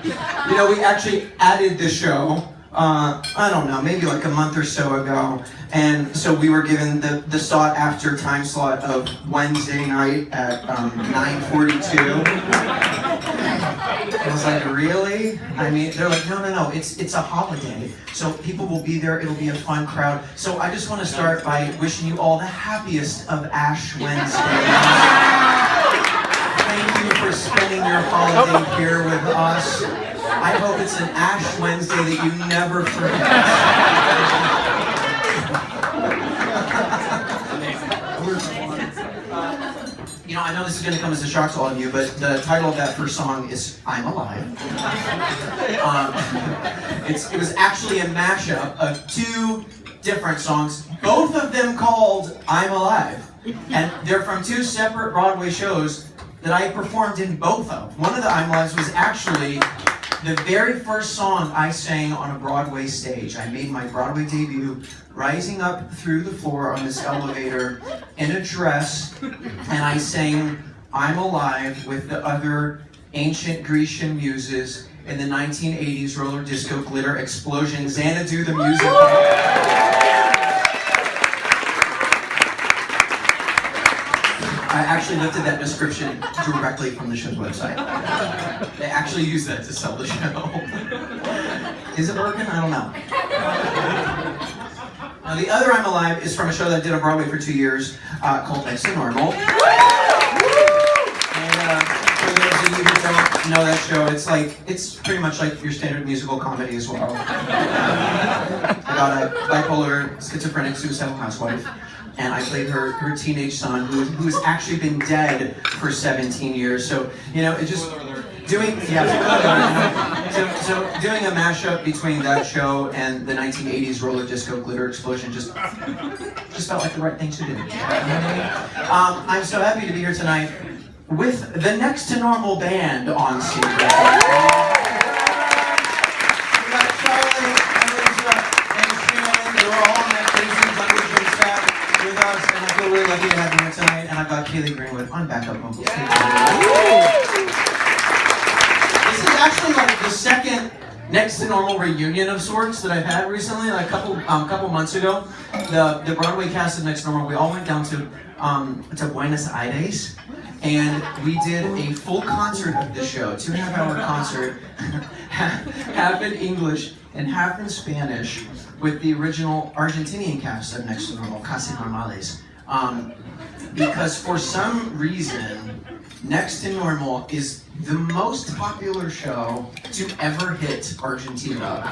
We actually added the show, I don't know, maybe like a month or so ago. And so we were given the sought after time slot of Wednesday night at 9:42. I was like, really? I mean, they're like, no, it's a holiday. So people will be there, it'll be a fun crowd. So I just want to start by wishing you all the happiest of Ash Wednesdays. Thank you for spending your holiday here with us. I hope it's an Ash Wednesday that you never forget. I know this is going to come as a shock to all of you, but the title of that first song is I'm Alive. It was actually a mashup of two different songs, both of them called I'm Alive. And they're from two separate Broadway shows that I performed in both of. One of the I'm Alives was actually the very first song I sang on a Broadway stage. I made my Broadway debut rising up through the floor on this elevator in a dress, and I sang I'm Alive with the other ancient Grecian muses in the 1980s roller disco glitter explosion, Xanadu the musical. I actually lifted that description directly from the show's website. They actually use that to sell the show. Is it working? I don't know. Now, the other I'm Alive is from a show that I did on Broadway for 2 years called Next to Normal. And for those of you who don't know that show, it's pretty much like your standard musical comedy as well. About a bipolar, schizophrenic, suicidal housewife. And I played her teenage son, who's actually been dead for 17 years. So, it just doing a mashup between that show and the 1980s roller disco glitter explosion just felt like the right thing to do. I'm so happy to be here tonight with the Next to Normal band on stage. We got Charlie, Alicia, and Shannon. They were all on that Tracy staff with us, and I feel really lucky to have them here tonight. And I've got Kaylee Greenwood on backup vocals. This is actually like the second Next to Normal reunion of sorts that I've had recently. Like a couple months ago, the Broadway cast of Next to Normal, we all went down to Buenos Aires, and we did a full concert of the show, 2.5-hour concert, half in English and half in Spanish, with the original Argentinian cast of Next to Normal, Casi Normales. Because for some reason, Next to Normal is the most popular show to ever hit Argentina.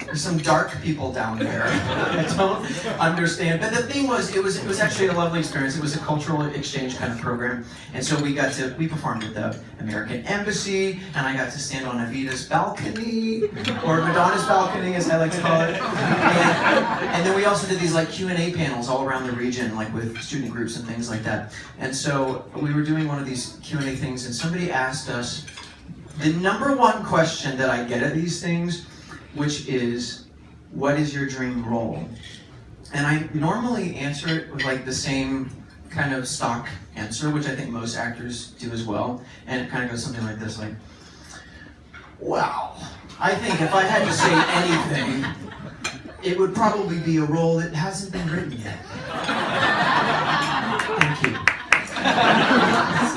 There's some dark people down there. I don't understand. But the thing was, it was actually a lovely experience. It was a cultural exchange kind of program. And so we performed at the American Embassy, and I got to stand on Evita's balcony, or Madonna's balcony, as I like to call it. And then we also did these like Q&A panels all around the region, like with student groups and things like that. And so we were doing one of these Q&A things, and somebody asked us the number one question that I get at these things, which is, what is your dream role? And I normally answer it with like the same kind of stock answer, which I think most actors do as well. And it kind of goes something like this, like, well, I think if I had to say anything, it would probably be a role that hasn't been written yet. Thank you.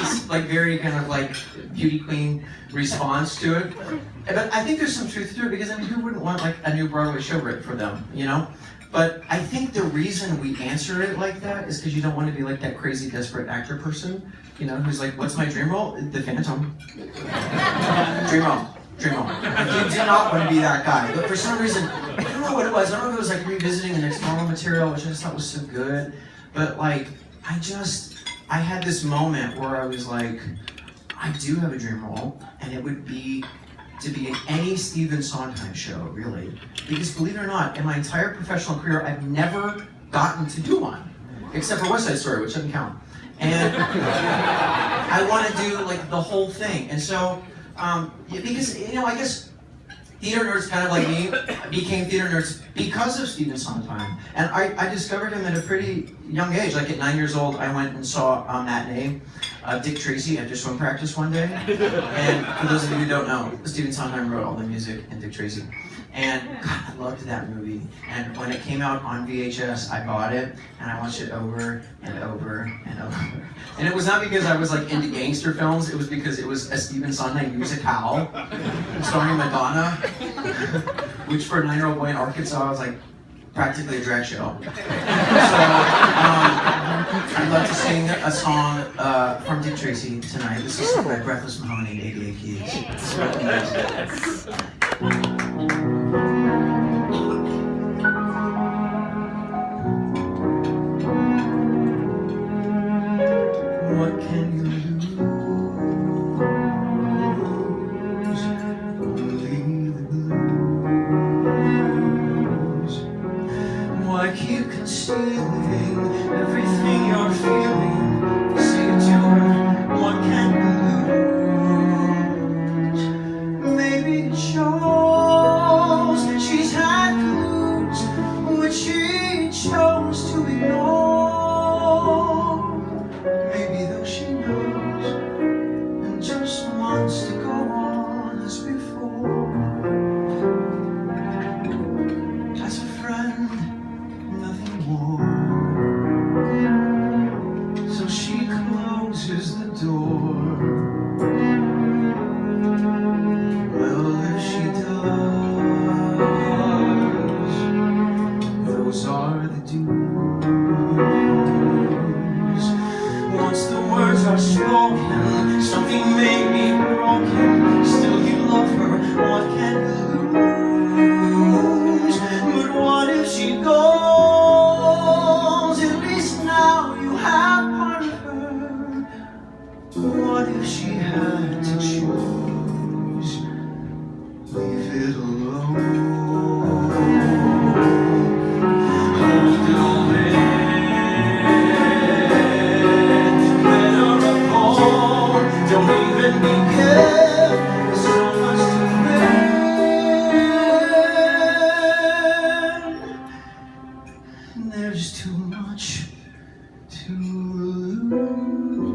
This is like very kind of like beauty queen response to it. But I think there's some truth to it, because I mean, who wouldn't want like a new Broadway show written for them, But I think the reason we answer it like that is because you don't want to be like that crazy desperate actor person, who's like, what's my dream role? The Phantom. Dream role. You do not want to be that guy. But for some reason, I don't know what it was. I don't know if it was like revisiting the Next Normal material, which I just thought was so good. But like, I had this moment where I was like, I do have a dream role, and it would be to be in any Stephen Sondheim show, really. Because believe it or not, in my entire professional career, I've never gotten to do one, except for West Side Story, which doesn't count. And I want to do like the whole thing. And so, because, I guess theater nerds kind of like me became theater nerds because of Stephen Sondheim. And I discovered him at a pretty young age. Like at 9 years old, I went and saw a matinee Dick Tracy after swim practice one day. And for those of you who don't know, Stephen Sondheim wrote all the music in Dick Tracy. And God, I loved that movie. And when it came out on VHS, I bought it and I watched it over and over and over. And it was not because I was like into gangster films, it was because it was a Stephen Sondheim musicale starring Madonna, which for a 9-year-old boy in Arkansas was like practically a drag show. So I'd love to sing a song from Dick Tracy tonight. This is by Breathless Mahoney and 88 Keys. What can you lose? Only the blues. Why keep concealing everything you're feeling? Say it to her. What can you lose? Maybe it shows that she's had clues which she chose to ignore. Wants to go on as before. As a friend, nothing more. So she closes the door. Well, if she does, those are the dues. Once the words are spoken, something may be broken, still you love her, what can you lose? But what if she goes? At least now you have part of her. What if she had to choose? Leave it alone. Hold it away. Don't even begin. There's so much to win. There's too much to lose.